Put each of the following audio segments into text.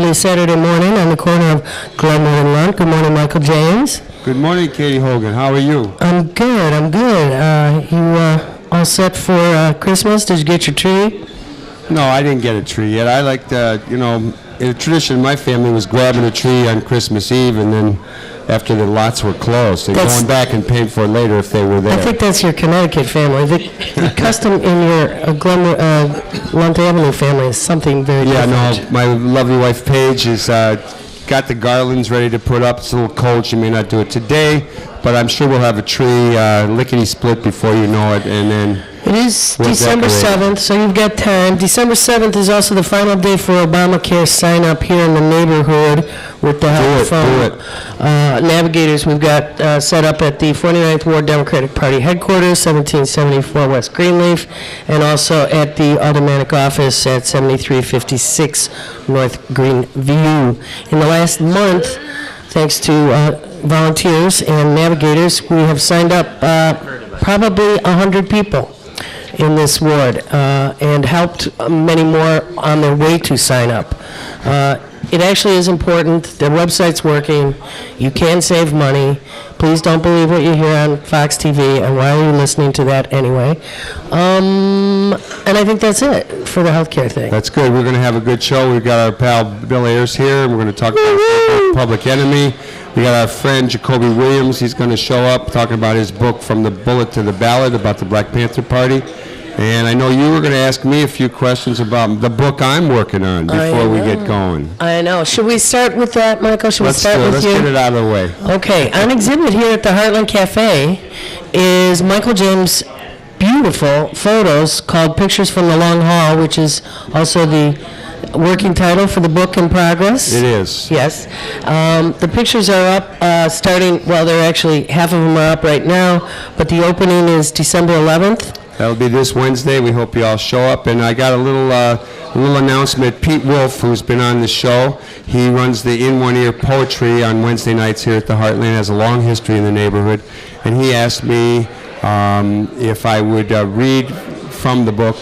lovely Saturday morning on the corner of Glenwood and Lunt. Good morning, Michael James. Good morning, Katy Hogan. How are you? I'm good. You all set for Christmas? Did you get your tree? No, I didn't get a tree yet. I like to, a tradition in my family was grabbing a tree on Christmas Eve, and then after the lots were closed, and going back and paying for it later if they were there. I think that's your Connecticut family. The custom in your Glenwood, Lunt Avenue family is something very different. Yeah, no, my lovely wife Paige has got the garlands ready to put up. It's a little cold. She may not do it today, but I'm sure we'll have a tree lickety-split before you know it, and then it is December 7th, so you've got time. December 7th is also the final day for Obamacare sign-up here in the neighborhood with the help from Navigators. We've got set up at the 49th Ward Democratic Party headquarters, 1774 West Greenleaf, and also at the Automatic office at 7356 North Greenview. In the last month, thanks to volunteers and Navigators, we have signed up probably 100 people in this ward and helped many more on their way to sign up. It actually is important. The website's working. You can save money. Please don't believe what you hear on Fox TV, and why are you listening to that anyway? And I think that's it for the healthcare thing. That's good. We're going to have a good show. We've got our pal Bill Ayers here, and we're going to talk about Public Enemy. We got our friend Jacoby Williams. He's going to show up talking about his book, From the Bullet to the Ballot, about the Black Panther Party. And I know you were going to ask me a few questions about the book I'm working on before we get going. I know. Should we start with that, Michael? Let's get it out of the way. Okay. On exhibit here at the Heartland Cafe is Michael James' beautiful photos called Pictures from the Long Haul, which is also the working title for the book in progress. It is. Yes. The pictures are up starting, well, they're actually, half of them are up right now, but the opening is December 11th. That'll be this Wednesday. We hope you all show up. And I got a little announcement. Pete Wolf, who's been on the show, he runs the In One Ear Poetry on Wednesday nights here at the Heartland, has a long history in the neighborhood. And he asked me if I would read from the book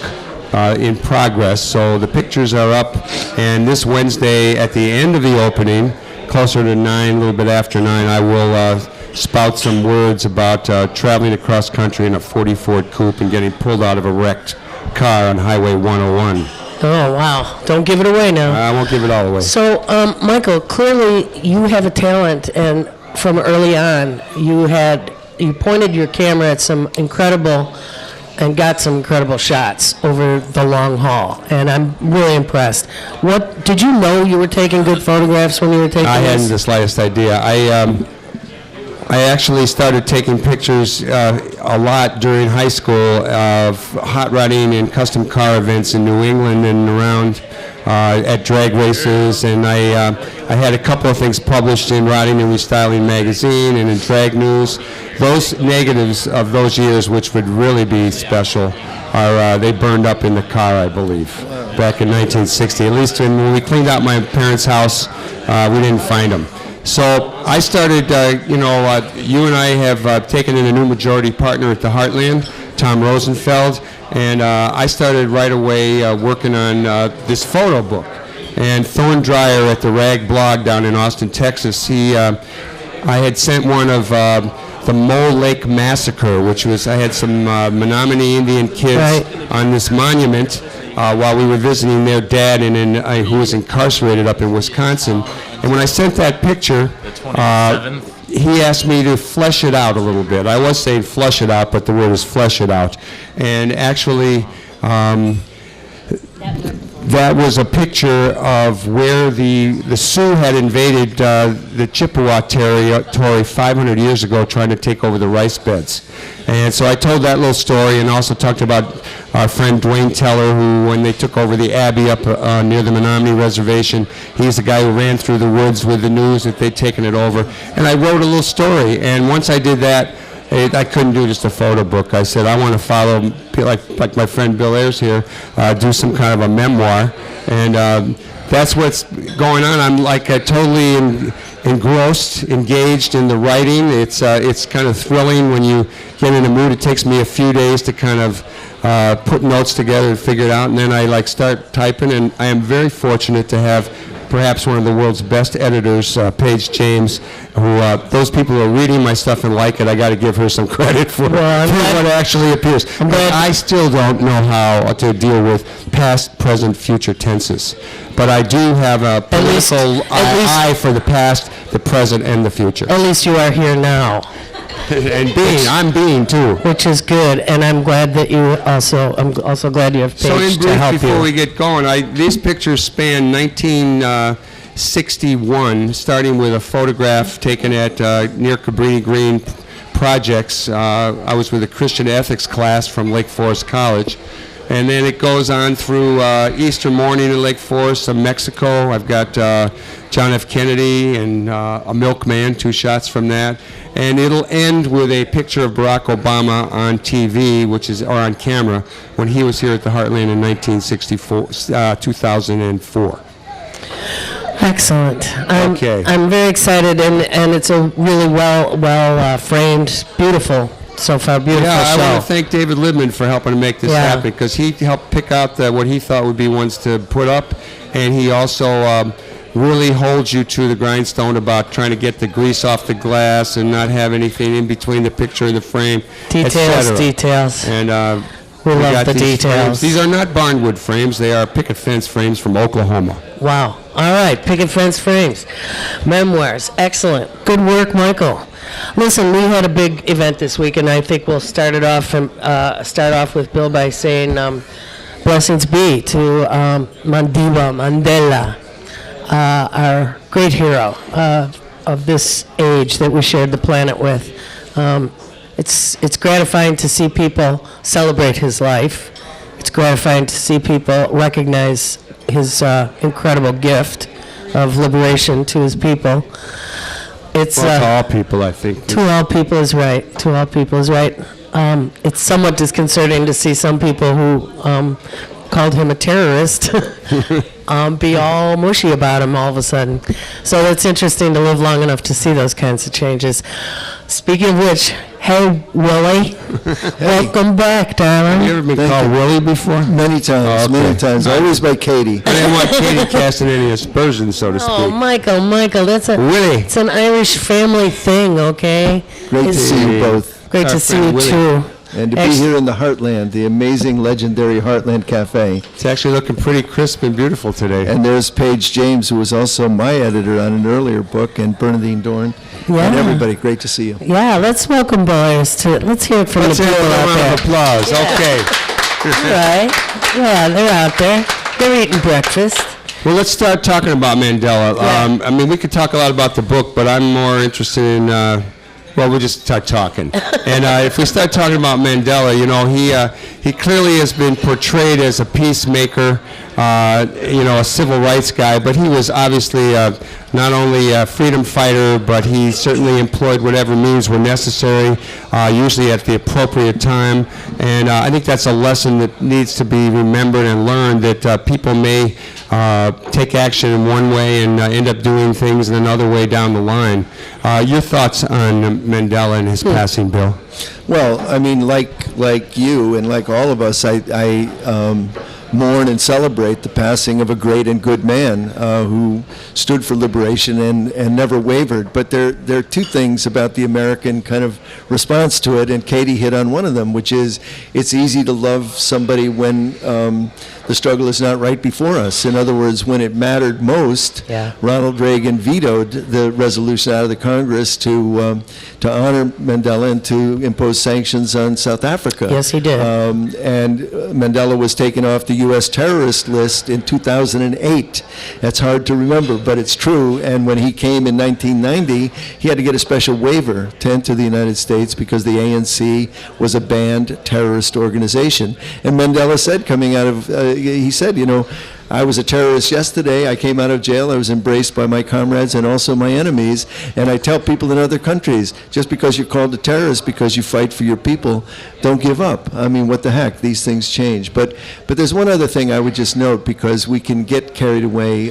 in progress. So the pictures are up, and this Wednesday at the end of the opening, closer to 9, a little bit after 9, I will spout some words about traveling across country in a 40 Ford coupe and getting pulled out of a wrecked car on Highway 101. Oh, wow. Don't give it away now. I won't give it all away. So, Michael, clearly you have a talent, and from early on, you pointed your camera at some incredible and got some incredible shots over the long haul, and I'm really impressed. What did you know you were taking good photographs when you were taking this? I hadn't the slightest idea. I actually started taking pictures a lot during high school of hot rodding and custom car events in New England and around at drag races, and I had a couple of things published in Rodding and Restyling magazine and in Drag News. Those negatives of those years, which would really be special, are they burned up in the car, I believe, back in 1960. At least when we cleaned out my parents' house, we didn't find them. So I started, you and I have taken in a new majority partner at the Heartland, Tom Rosenfeld, and I started right away working on this photo book. And Thorne Dreyer at the Rag blog down in Austin, Texas, I had sent one of the Mole Lake Massacre, which was, I had some Menominee Indian kids on this monument while we were visiting their dad, who was incarcerated up in Wisconsin. And when I sent that picture, he asked me to flesh it out a little bit. I was saying flush it out, but the word is flesh it out. And actually, that was a picture of where the Sioux had invaded the Chippewa territory 500 years ago, trying to take over the rice beds. And so I told that little story, and also talked about our friend Dwayne Teller, who, when they took over the Abbey up near the Menominee Reservation, he's the guy who ran through the woods with the news that they'd taken it over. And I wrote a little story, and once I did that, I couldn't do just a photo book. I said, I want to follow, like my friend Bill Ayers here, do some kind of a memoir. And that's what's going on. I'm like totally engrossed, engaged in the writing. It's kind of thrilling when you get in a mood. It takes me a few days to kind of put notes together and figure it out, and then I start typing. And I am very fortunate to have perhaps one of the world's best editors, Paige James, who those people who are reading my stuff and like it, I got to give her some credit for what actually appears. I still don't know how to deal with past, present, future tenses. But I do have a political eye for the past, the present, and the future. At least you are here now. And I'm being too. Which is good, and I'm glad that I'm also glad you have Paige to help you. Before we get going, these pictures span 1961, starting with a photograph taken at near Cabrini Green Projects. I was with a Christian ethics class from Lake Forest College. And then it goes on through Easter morning in Lake Forest, Mexico. I've got John F. Kennedy and a milkman, 2 shots from that. And it'll end with a picture of Barack Obama on TV, or on camera, when he was here at the Heartland in 2004. Excellent. Okay. I'm very excited, and it's a really well framed, beautiful. So far, beautiful show. I want to thank David Libman for helping to make this happen, because he helped pick out what he thought would be ones to put up, and he also really holds you to the grindstone about trying to get the grease off the glass and not have anything in between the picture and the frame, Details. And we love the details. Frames. These are not barnwood frames. They are picket fence frames from Oklahoma. Wow. All right, picket fence frames. Memoirs. Excellent. Good work, Michael. Listen, we had a big event this week, and I think we'll start off with Bill by saying blessings be to Mandela, our great hero of this age that we shared the planet with. It's gratifying to see people celebrate his life. It's gratifying to see people recognize his incredible gift of liberation to his people. It's to all people, I think. To all people is right. To all people is right. It's somewhat disconcerting to see some people who called him a terrorist be all mushy about him all of a sudden. So it's interesting to live long enough to see those kinds of changes. Speaking of which, hey, Willie, welcome back, darling. Have you ever been called Willie before? Many times, many times. Always by Katy. I didn't want Katy casting any aspersions, so to speak. Oh, Michael, that's Willie. It's an Irish family thing, okay? Great to see you both. Great to see you, Willie. too. And to be here in the Heartland, the amazing, legendary Heartland Cafe. It's actually looking pretty crisp and beautiful today. And there's Paige James, who was also my editor on an earlier book, and Bernadine Dorn. Yeah. And everybody, great to see you. Yeah, let's welcome boys to it. Let's hear it from the people out there. Round of applause. Yeah. Okay. All right. Yeah, they're out there. They're eating breakfast. Well, let's start talking about Mandela. Yeah. I mean, we could talk a lot about the book, but I'm more interested in... we'll just start talking. And if we start talking about Mandela, he clearly has been portrayed as a peacemaker, a civil rights guy, but he was obviously not only a freedom fighter, but he certainly employed whatever means were necessary, usually at the appropriate time. And I think that's a lesson that needs to be remembered and learned, that people may take action in one way and end up doing things in another way down the line. Your thoughts on Mandela and his passing, Bill? Well, I mean, like you and like all of us, I mourn and celebrate the passing of a great and good man who stood for liberation and never wavered. But there are two things about the American kind of response to it, and Katy hit on one of them, which is it's easy to love somebody when the struggle is not right before us. In other words, when it mattered most, Ronald Reagan vetoed the resolution out of the Congress to honor Mandela and to impose sanctions on South Africa. Yes, he did. And Mandela was taken off the U.S. terrorist list in 2008. That's hard to remember, but it's true. And when he came in 1990, he had to get a special waiver to enter the United States because the ANC was a banned terrorist organization. And Mandela said, coming out of, he said, I was a terrorist yesterday. I came out of jail. I was embraced by my comrades and also my enemies. And I tell people in other countries, just because you're called a terrorist because you fight for your people, don't give up. I mean, what the heck? These things change. But there's one other thing I would just note, because we can get carried away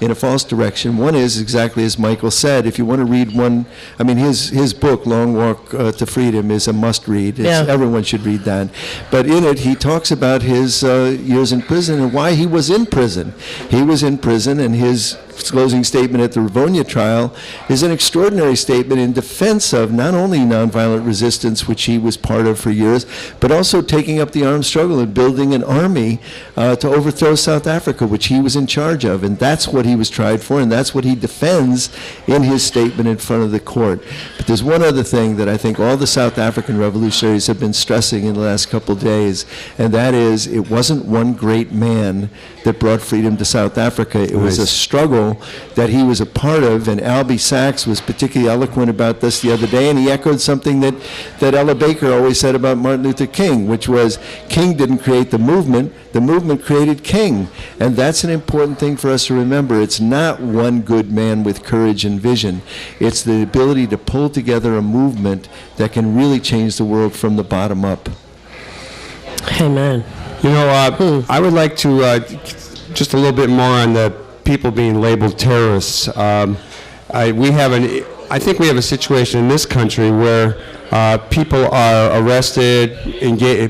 in a false direction. One is exactly as Michael said. If you want to read one, I mean, his book, Long Walk to Freedom, is a must-read. Everyone should read that. But in it, he talks about his years in prison and why he was was in prison. He was in prison, and his closing statement at the Rivonia trial is an extraordinary statement in defense of not only nonviolent resistance, which he was part of for years, but also taking up the armed struggle and building an army to overthrow South Africa, which he was in charge of. And that's what he was tried for, and that's what he defends in his statement in front of the court. But there's one other thing that I think all the South African revolutionaries have been stressing in the last couple of days, and that is it wasn't one great man that brought freedom to South Africa. It was a struggle that he was a part of, and Albie Sachs was particularly eloquent about this the other day, and he echoed something that Ella Baker always said about Martin Luther King, which was King didn't create the movement created King. And that's an important thing for us to remember. It's not one good man with courage and vision. It's the ability to pull together a movement that can really change the world from the bottom up. I Amen. would like to just a little bit more on the people being labeled terrorists. I think we have a situation in this country where people are arrested,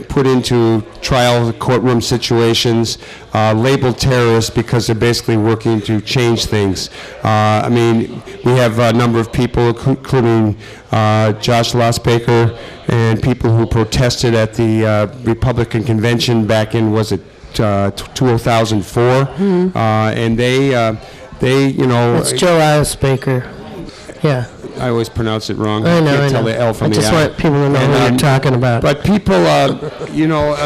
put into trial courtroom situations, labeled terrorists because they're basically working to change things. We have a number of people, including Josh Losbaker, and people who protested at the Republican convention back in, 2004, and they That's Joe Losbaker. Yeah. I always pronounce it wrong. I know. Can't tell the L from the I. I just want people to know what you're talking about. But people,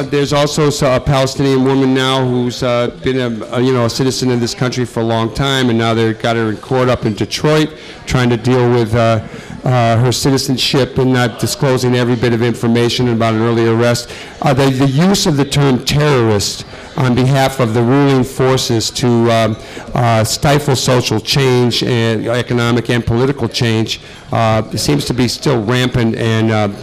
there's also a Palestinian woman now who's been a citizen of this country for a long time, and now they've got her in court up in Detroit, trying to deal with her citizenship and not disclosing every bit of information about an early arrest. The use of the term terrorist on behalf of the ruling forces to stifle social change and economic and political change seems to be still rampant and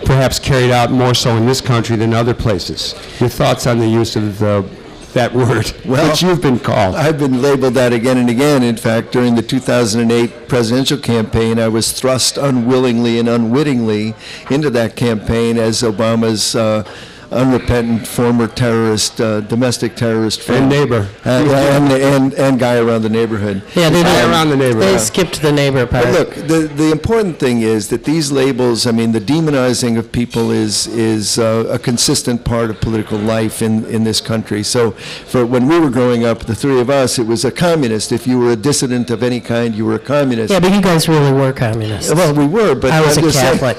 perhaps carried out more so in this country than other places. Your thoughts on the use of that word, which you've been called? I've been labeled that again and again. In fact, during the 2008 presidential campaign, I was thrust unwillingly and unwittingly into that campaign as Obama's unrepentant former terrorist, domestic terrorist friend. And neighbor. And guy around the neighborhood. Yeah, around the neighborhood. They skipped the neighbor part. But look, the important thing is that these labels, the demonizing of people is a consistent part of political life in this country. So for when we were growing up, the three of us, it was a communist. If you were a dissident of any kind, you were a communist. Yeah, but you guys really were communists. Well, we were, but I was a Catholic.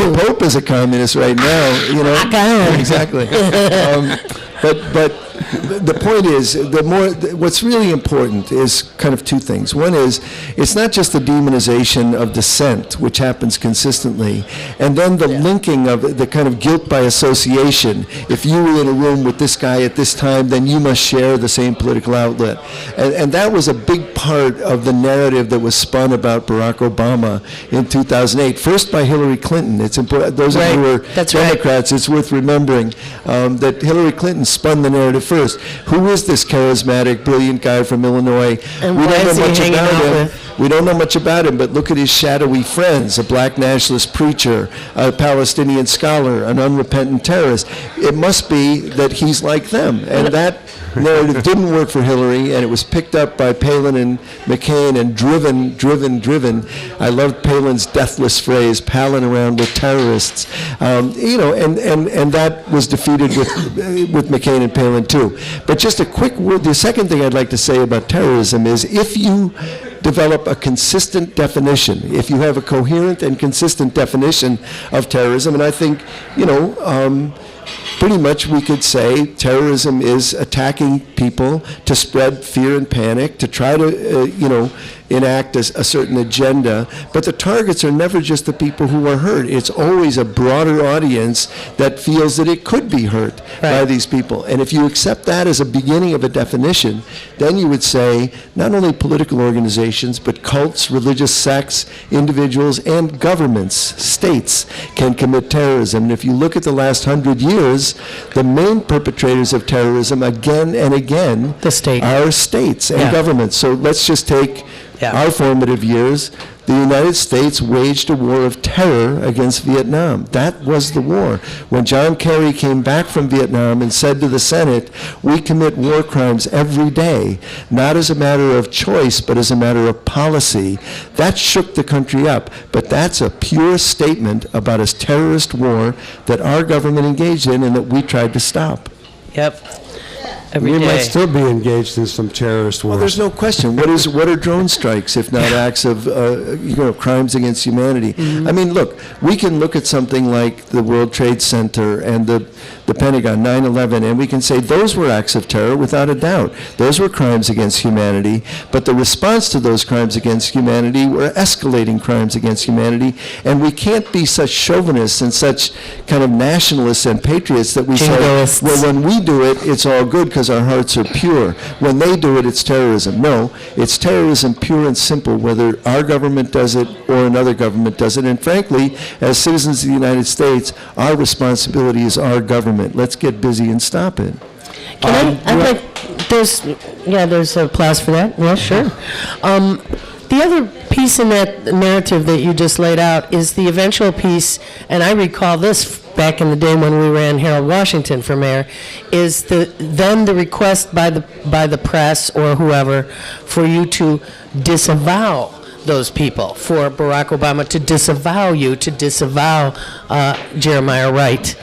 The Pope is a communist right now, Exactly. But the point is, what's really important is kind of two things. One is, it's not just the demonization of dissent, which happens consistently, and then the linking of the kind of guilt by association. If you were in a room with this guy at this time, then you must share the same political outlet. And that was a big part of the narrative that was spun about Barack Obama in 2008. First by Hillary Clinton. It's important. Those of you who are Democrats, it's worth remembering that Hillary Clinton spun the narrative first. Who is this charismatic, brilliant guy from Illinois? And we don't know much about him. We don't know much about him, but look at his shadowy friends, a black nationalist preacher, a Palestinian scholar, an unrepentant terrorist. It must be that he's like them. And that narrative didn't work for Hillary, and it was picked up by Palin and McCain and driven. I love Palin's deathless phrase, palin around with terrorists. And that was defeated with McCain and Palin too. But just a quick word, the second thing I'd like to say about terrorism is if you develop a consistent definition, if you have a coherent and consistent definition of terrorism, and I think, pretty much we could say terrorism is attacking people to spread fear and panic, to try to, enact a certain agenda, but the targets are never just the people who are hurt. It's always a broader audience that feels that it could be hurt by these people. And if you accept that as a beginning of a definition, then you would say not only political organizations, but cults, religious sects, individuals, and governments, states, can commit terrorism. And if you look at the last 100 years, the main perpetrators of terrorism again and again are states and governments. So let's just take our formative years. The United States waged a war of terror against Vietnam. That was the war. When John Kerry came back from Vietnam and said to the Senate, we commit war crimes every day, not as a matter of choice, but as a matter of policy, that shook the country up. But that's a pure statement about a terrorist war that our government engaged in and that we tried to stop. Yep. Every We day. might still be engaged in some terrorist Well, wars. there's no question. What are drone strikes if not acts of crimes against humanity? I mean, look, we can look at something like the World Trade Center and the Pentagon, 9/11, and we can say those were acts of terror without a doubt. Those were crimes against humanity, but the response to those crimes against humanity were escalating crimes against humanity, and we can't be such chauvinists and such kind of nationalists and patriots that we Jingoists. say, well, when we do it, it's all good because our hearts are pure. When they do it, it's terrorism. No, it's terrorism pure and simple, whether our government does it or another government does it. And frankly, as citizens of the United States, our responsibility is our government. Let's get busy and stop it. Can I like, there's applause for that. Yeah, sure. The other piece in that narrative that you just laid out is the eventual piece, and I recall this back in the day when we ran Harold Washington for mayor, is the request by the press or whoever for you to disavow those people, for Barack Obama to disavow you, to disavow Jeremiah Wright.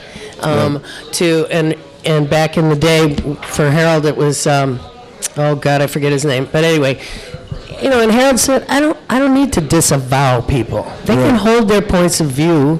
And back in the day for Harold it was oh God, I forget his name, but anyway, and Harold said, I don't need to disavow people. They can hold their points of view,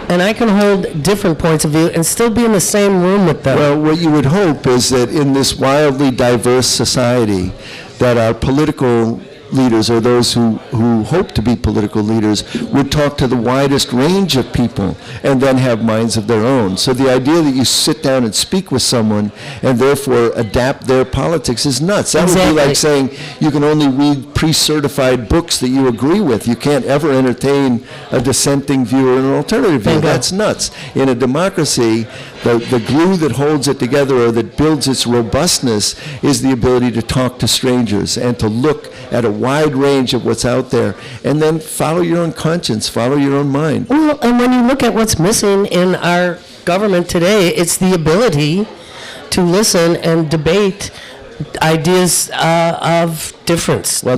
and I can hold different points of view and still be in the same room with them. Well, what you would hope is that in this wildly diverse society, that our political leaders, or those who hope to be political leaders, would talk to the widest range of people and then have minds of their own. So the idea that you sit down and speak with someone and therefore adapt their politics is nuts. That would be like saying you can only read pre-certified books that you agree with. You can't ever entertain a dissenting view or an alternative view. That's nuts. In a democracy, the glue that holds it together or that builds its robustness is the ability to talk to strangers and to look at a wide range of what's out there and then follow your own conscience, follow your own mind. Well, and when you look at what's missing in our government today, it's the ability to listen and debate ideas of difference. Well,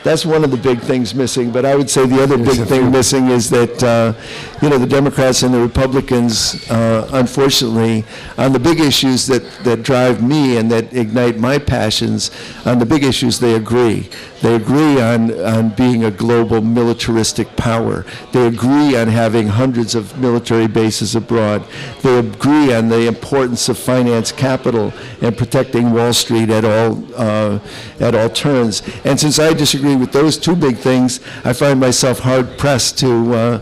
that's one of the big things missing, but I would say the other big thing missing is that, the Democrats and the Republicans, unfortunately, on the big issues that drive me and that ignite my passions, on the big issues they agree. They agree on being a global militaristic power. They agree on having hundreds of military bases abroad. They agree on the importance of finance capital and protecting Wall Street at all turns. And since I disagree with those two big things, I find myself hard pressed to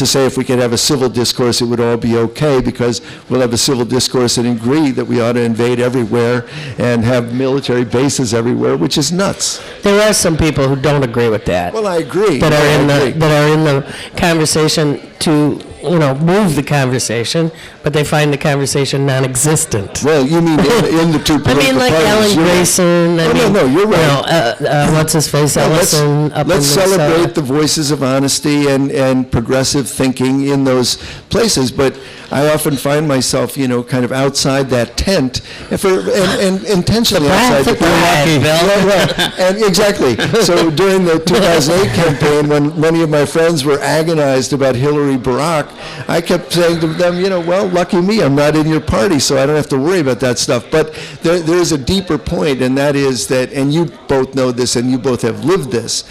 say if we could have a civil discourse, it would all be okay, because we'll have a civil discourse and agree that we ought to invade everywhere and have military bases everywhere, which is nuts. There are some people who don't agree with that. Well, I agree. That are in the conversation to move the conversation, but they find the conversation non-existent. Well, you mean in the two political parties? I mean, like Alan Grayson. No, you're right. What's his face? Ellison. Let's celebrate the voices of honesty and progressive thinking in those places. But I often find myself, kind of outside that tent, and intentionally outside the tent. Right. And exactly. So during the 2008 campaign, when many of my friends were agonized about Hillary Barack, I kept saying to them, well, lucky me, I'm not in your party, so I don't have to worry about that stuff. But there's a deeper point, and that is that, and you both know this, and you both have lived this.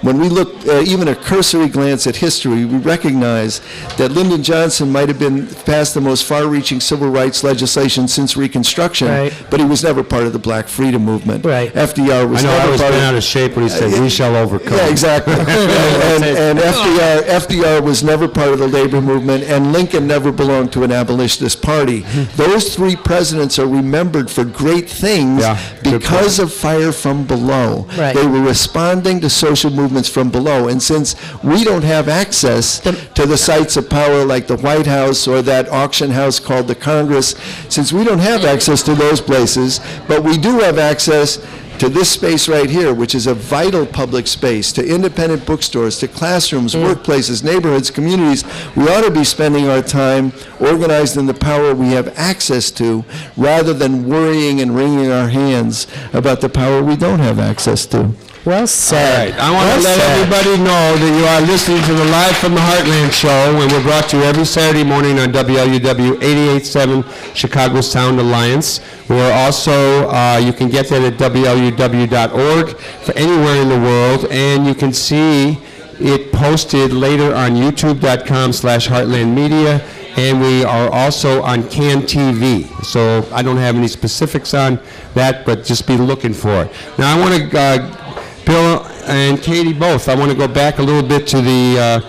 When we look even a cursory glance at history, we recognize that Lyndon Johnson might have been passed the most far-reaching civil rights legislation since Reconstruction, but he was never part of the Black Freedom Movement. Right. FDR was I know never I was part bent of... out of shape when he said, we shall overcome. Yeah, exactly. and FDR was never part of the labor movement, and Lincoln never belonged to an abolitionist party. Those three presidents are remembered for great things because of fire from below. Right. They were responding to social movements from below. And since we don't have access to the sites of power like the White House or that auction house called the Congress, since we don't have access to those places, but we do have access to this space right here, which is a vital public space, to independent bookstores, to classrooms, workplaces, neighborhoods, communities, we ought to be spending our time organized in the power we have access to, rather than worrying and wringing our hands about the power we don't have access to. Well said. All right. I want to let everybody know that you are listening to the Live from the Heartland Show, and we're brought to you every Saturday morning on WLUW 88.7 Chicago Sound Alliance. We're also, you can get that at WLUW.org for anywhere in the world, and you can see it posted later on YouTube.com/HeartlandMedia, and we are also on CAN TV. So I don't have any specifics on that, but just be looking for it. Now I want to, Bill and Katie both, I want to go back a little bit to the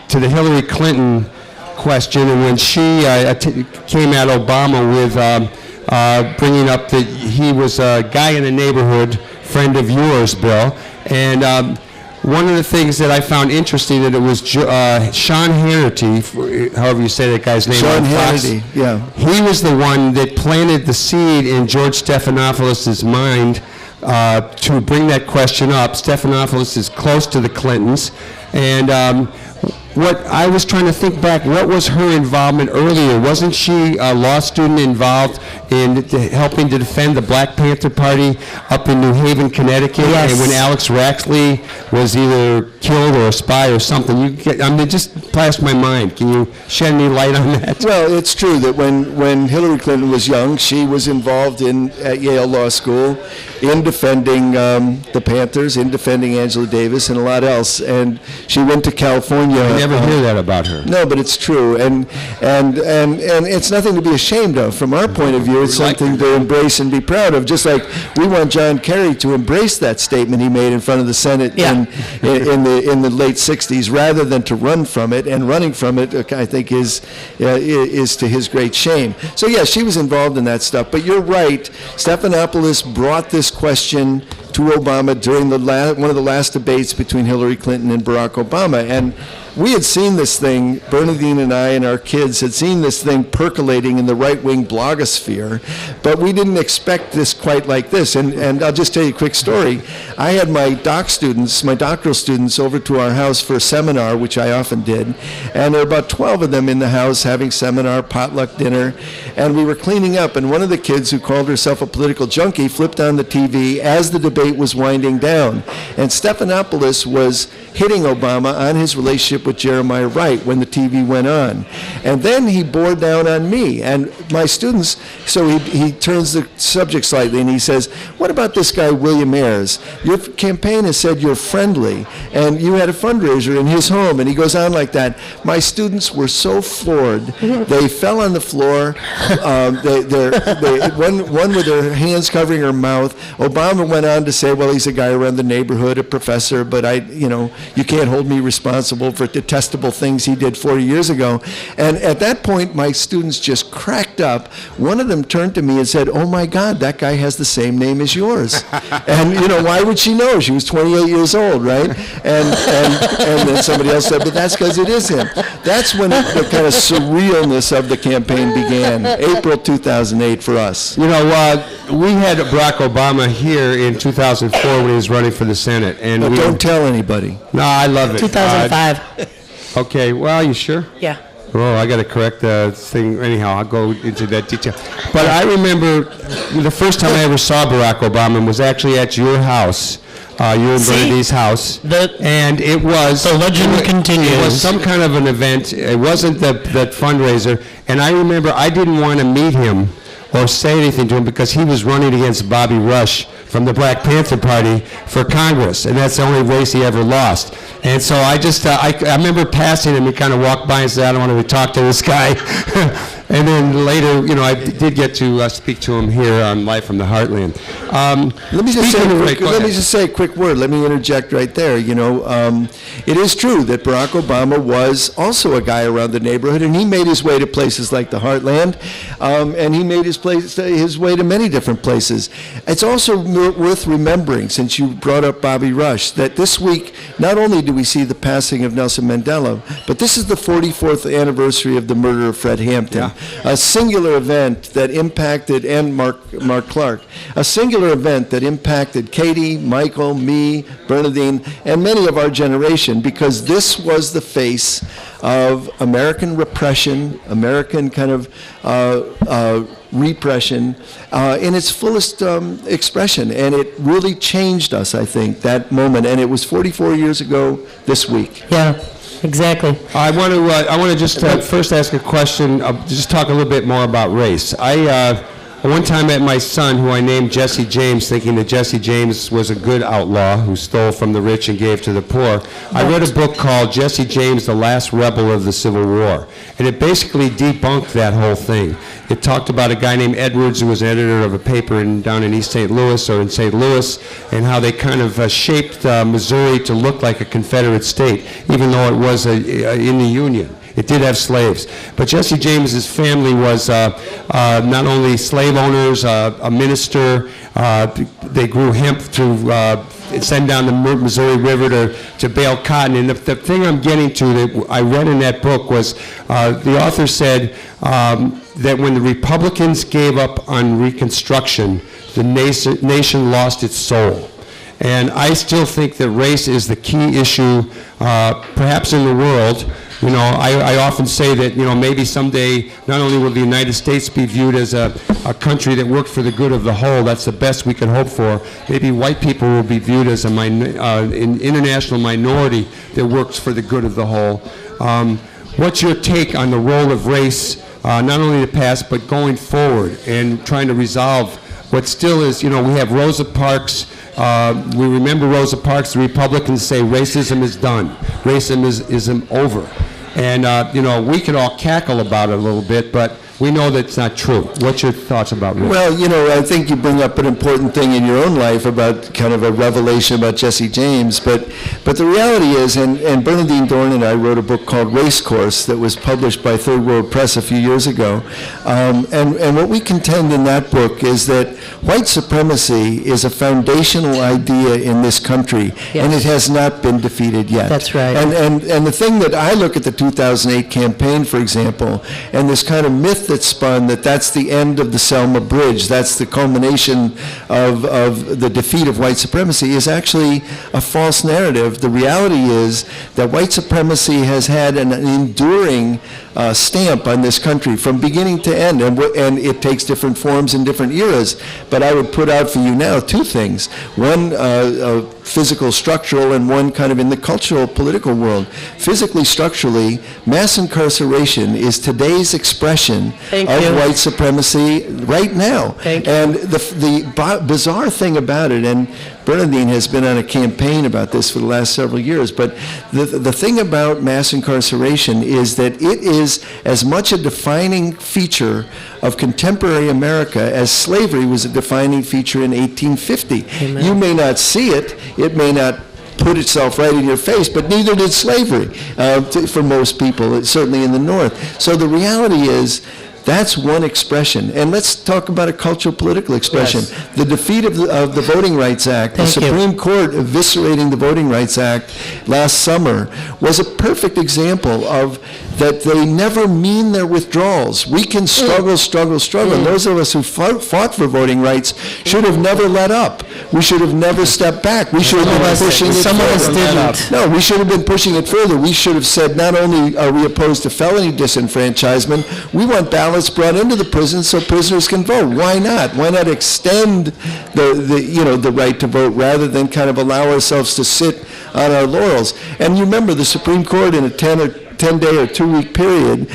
Hillary Clinton question, and when she came at Obama with bringing up that he was a guy in the neighborhood, friend of yours, Bill, and one of the things that I found interesting that it was Sean Hannity, however you say that guy's name. Sean Hannity, yeah. He was the one that planted the seed in George Stephanopoulos' mind to bring that question up. Stephanopoulos is close to the Clintons, and what I was trying to think back, what was her involvement earlier? Wasn't she a law student involved in helping to defend the Black Panther Party up in New Haven, Connecticut? Yes. And when Alex Raxley was either killed or a spy or something, it just passed my mind. Can you shed any light on that? Well, it's true that when Hillary Clinton was young, she was involved at Yale Law School in defending the Panthers, in defending Angela Davis, and a lot else. And she went to California. I never hear that about her. No, but it's true, and it's nothing to be ashamed of. From our point of view, it's something to embrace and be proud of. Just like we want John Kerry to embrace that statement he made in front of the Senate in the late '60s, rather than to run from it. And running from it, I think, is to his great shame. So yeah, she was involved in that stuff. But you're right. Stephanopoulos brought this question to Obama during one of the last debates between Hillary Clinton and Barack Obama, and we had seen this thing, Bernadine and I and our kids had seen this thing percolating in the right-wing blogosphere, but we didn't expect this quite like this. And I'll just tell you a quick story. I had my doctoral students over to our house for a seminar, which I often did, and there were about 12 of them in the house having seminar, potluck dinner, and we were cleaning up, and one of the kids, who called herself a political junkie, flipped on the TV as the debate was winding down. And Stephanopoulos was hitting Obama on his relationship with Jeremiah Wright when the TV went on. And then he bore down on me and my students, so he turns the subject slightly and he says, what about this guy William Ayers? Your campaign has said you're friendly, and you had a fundraiser in his home, and he goes on like that. My students were so floored, they fell on the floor, one with their hands covering her mouth. Obama went on to say, well, he's a guy around the neighborhood, a professor, but you can't hold me responsible for detestable things he did 40 years ago. And at that point, my students just cracked up. One of them turned to me and said, oh my God, that guy has the same name as yours. And why would she know? She was 28 years old, right? And then somebody else said, but that's because it is him. That's when the kind of surrealness of the campaign began, April 2008 for us. We had Barack Obama here in 2004 when he was running for the Senate. And don't tell anybody. No, I love it. 2005. Okay, well, you sure? Yeah. Oh, I got to correct the thing. Anyhow, I'll go into that detail. But I remember the first time I ever saw Barack Obama was actually at your house, you and Bernie's house. And it was... The legend continues. It was some kind of an event. It wasn't that fundraiser. And I remember I didn't want to meet him or say anything to him because he was running against Bobby Rush from the Black Panther Party for Congress, and that's the only race he ever lost. And so I just, I remember passing him, he kind of walked by and said, I don't want to talk to this guy. And then later, I did get to speak to him here on Live from the Heartland. Let me just say a quick word. Let me interject right there. It is true that Barack Obama was also a guy around the neighborhood, and he made his way to places like the Heartland, and he made his way to many different places. It's also worth remembering, since you brought up Bobby Rush, that this week not only do we see the passing of Nelson Mandela, but this is the 44th anniversary of the murder of Fred Hampton. Yeah. A singular event that impacted, and Mark Clark, a singular singular event that impacted Katy, Michael, me, Bernadine, and many of our generation, because this was the face of American repression, American kind of repression in its fullest expression. And it really changed us, I think, that moment. And it was 44 years ago this week. Yeah, exactly. I want to just first ask a question, just talk a little bit more about race. I one time met my son, who I named Jesse James, thinking that Jesse James was a good outlaw who stole from the rich and gave to the poor. I read a book called Jesse James, The Last Rebel of the Civil War, and it basically debunked that whole thing. It talked about a guy named Edwards, who was an editor of a paper down in East St. Louis, or in St. Louis, and how they kind of shaped Missouri to look like a Confederate state, even though it was in the Union. It did have slaves. But Jesse James's family was not only slave owners, a minister. They grew hemp to send down the Missouri River to bale cotton. And the thing I'm getting to that I read in that book was the author said that when the Republicans gave up on Reconstruction, the nation lost its soul. And I still think that race is the key issue, perhaps in the world. You know, I often say that, you know, maybe someday not only will the United States be viewed as a country that worked for the good of the whole, that's the best we can hope for, maybe white people will be viewed as an international minority that works for the good of the whole. What's your take on the role of race, not only in the past, but going forward and trying to resolve what still is, you know, we have Rosa Parks. We remember Rosa Parks. The Republicans say racism is done. Racism is over. And, you know, we could all cackle about it a little bit, but we know that's not true. What's your thoughts about race? Well, you know, I think you bring up an important thing in your own life about kind of a revelation about Jesse James, but the reality is, and Bernadine Dorn and I wrote a book called Race Course that was published by Third World Press a few years ago, and what we contend in that book is that white supremacy is a foundational idea in this country, and it has not been defeated yet. That's right. And the thing that I look at the 2008 campaign, for example, and this kind of myth that spun that that's the end of the Selma Bridge, that's the culmination of the defeat of white supremacy, is actually a false narrative. The reality is that white supremacy has had an enduring stamp on this country from beginning to end, and it takes different forms in different eras. But I would put out for you now two things. One physical, structural, and one kind of in the cultural, political world. Physically, structurally, mass incarceration is today's expression of white supremacy right now. And the bizarre thing about it, and Bernadine has been on a campaign about this for the last several years, but the thing about mass incarceration is that it is as much a defining feature of contemporary America as slavery was a defining feature in 1850. Amen. You may not see it, it may not put itself right in your face, but neither did slavery for most people, certainly in the North. So the reality is, that's one expression. And let's talk about a cultural political expression. Yes. The defeat of the Voting Rights Act, the Supreme Court eviscerating the Voting Rights Act last summer, was a perfect example of that they never mean their withdrawals. We can struggle. And those of us who fought for voting rights should have never let up. We should have never stepped back. We should have been pushing it further. Some of us didn't. No, we should have been pushing it further. We should have said, not only are we opposed to felony disenfranchisement, we want ballots brought into the prison so prisoners can vote. Why not? Why not extend the right to vote rather than kind of allow ourselves to sit on our laurels? And you remember the Supreme Court in a 10-day or 2-week period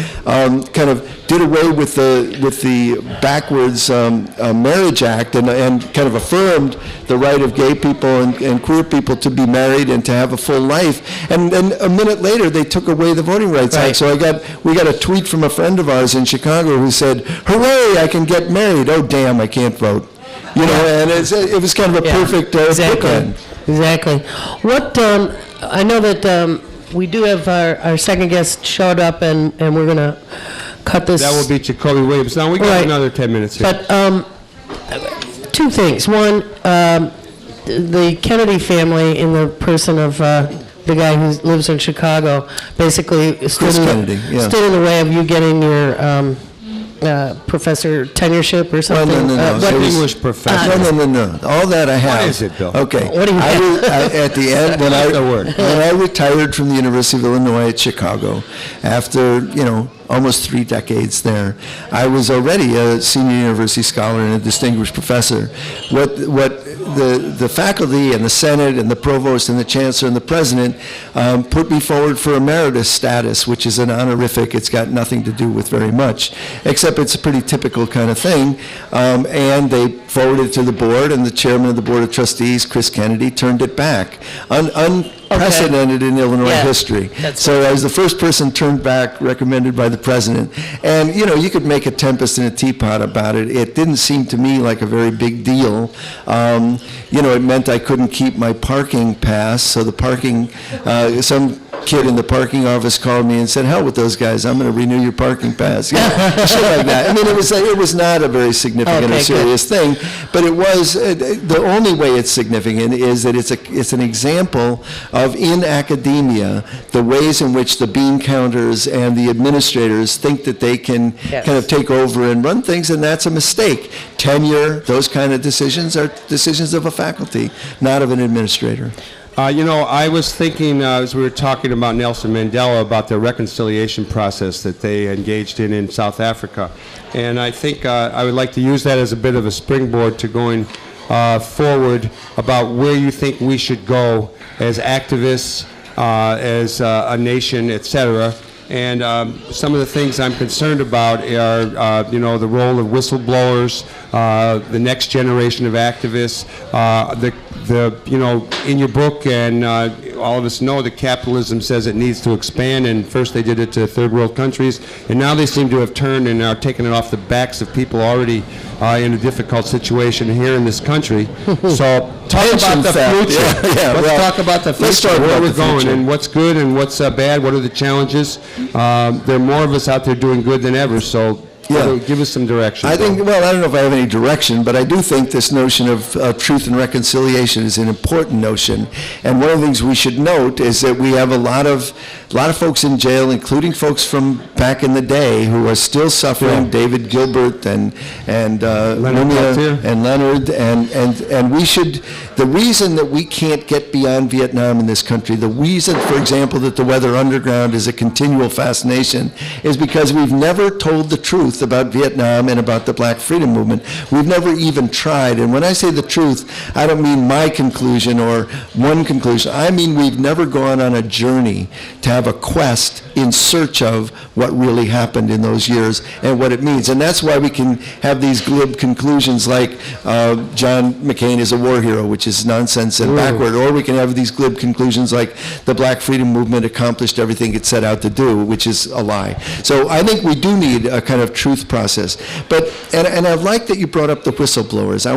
kind of did away with the backwards Marriage Act and kind of affirmed the right of gay people and queer people to be married and to have a full life. And then a minute later, they took away the Voting Rights Act. So we got a tweet from a friend of ours in Chicago who said, "Hooray, I can get married. Oh, damn, I can't vote." You know, and it was kind of a perfect bookend. Exactly. What I know that we do have our second guest showed up, and we're going to cut this. That will be Jacoby Williams. Now, we got another 10 minutes here. But two things. One, the Kennedy family, in the person of the guy who lives in Chicago, basically stood in the way of you getting your professor tenureship or something? no. What- English professor. No. All that I have. What is it, Bill? Okay. What do you have? At the end, when I retired from the University of Illinois at Chicago, after, almost 3 decades there, I was already a senior university scholar and a distinguished professor. What the faculty and the Senate and the provost and the chancellor and the president put me forward for emeritus status, which is an honorific. It's got nothing to do with very much, except it's a pretty typical kind of thing. And they forwarded it to the board, and the chairman of the board of trustees, Chris Kennedy, turned it back. Unprecedented in Illinois history. So I was the first person turned back, recommended by the president. And, you could make a tempest in a teapot about it. It didn't seem to me like a very big deal. It meant I couldn't keep my parking pass. So the parking, some kid in the parking office called me and said, "Hell with those guys, I'm going to renew your parking pass." Shit like that. I mean, it was not a very significant or serious thing, but it was, the only way it's significant is that it's an example of, in academia, the ways in which the bean counters and the administrators think that they can kind of take over and run things, and that's a mistake. Tenure, those kind of decisions are decisions of a faculty, not of an administrator. I was thinking, as we were talking about Nelson Mandela, about the reconciliation process that they engaged in South Africa. And I think I would like to use that as a bit of a springboard to going forward about where you think we should go as activists, as a nation, etc. And some of the things I'm concerned about are, the role of whistleblowers, the next generation of activists, in your book, and all of us know that capitalism says it needs to expand, and first they did it to third world countries, and now they seem to have turned and are taking it off the backs of people already in a difficult situation here in this country. So talk about the future. Let's talk about the future, where we're going, and what's good and what's bad, what are the challenges. There are more of us out there doing good than ever, so give us some direction. I don't know if I have any direction, but I do think this notion of truth and reconciliation is an important notion. And one of the things we should note is that we have a lot of folks in jail, including folks from back in the day who are still suffering. David Gilbert and Leonard, and we should. The reason that we can't get beyond Vietnam in this country, the reason, for example, that the Weather Underground is a continual fascination, is because we've never told the truth about Vietnam and about the Black Freedom Movement. We've never even tried. And when I say the truth, I don't mean my conclusion or one conclusion. I mean we've never gone on a journey to have a quest in search of what really happened in those years and what it means. And that's why we can have these glib conclusions like John McCain is a war hero, which is nonsense and backward, or we can have these glib conclusions like the Black Freedom Movement accomplished everything it set out to do, which is a lie. So I think we do need a kind of truth process. But and I like that you brought up the whistleblowers. I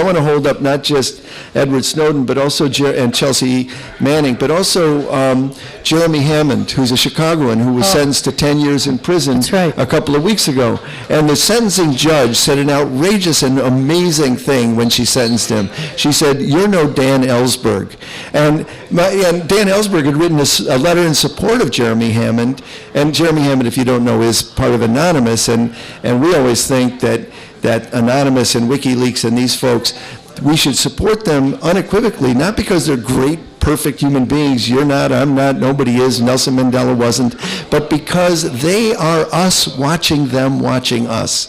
want to hold up not just Edward Snowden, but also and Chelsea Manning, but also Jeremy Hammond, who's a Chicagoan who was sentenced to 10 years in prison a couple of weeks ago. And the sentencing judge said an outrageous and amazing thing when she sentenced him. She said, "You're no Dan Ellsberg." And Dan Ellsberg had written a letter in support of Jeremy Hammond. And Jeremy Hammond, if you don't know, is part of Anonymous. And we always think that Anonymous and WikiLeaks and these folks, we should support them unequivocally, not because they're great, perfect human beings. You're not, I'm not, nobody is, Nelson Mandela wasn't, but because they are us watching them watching us.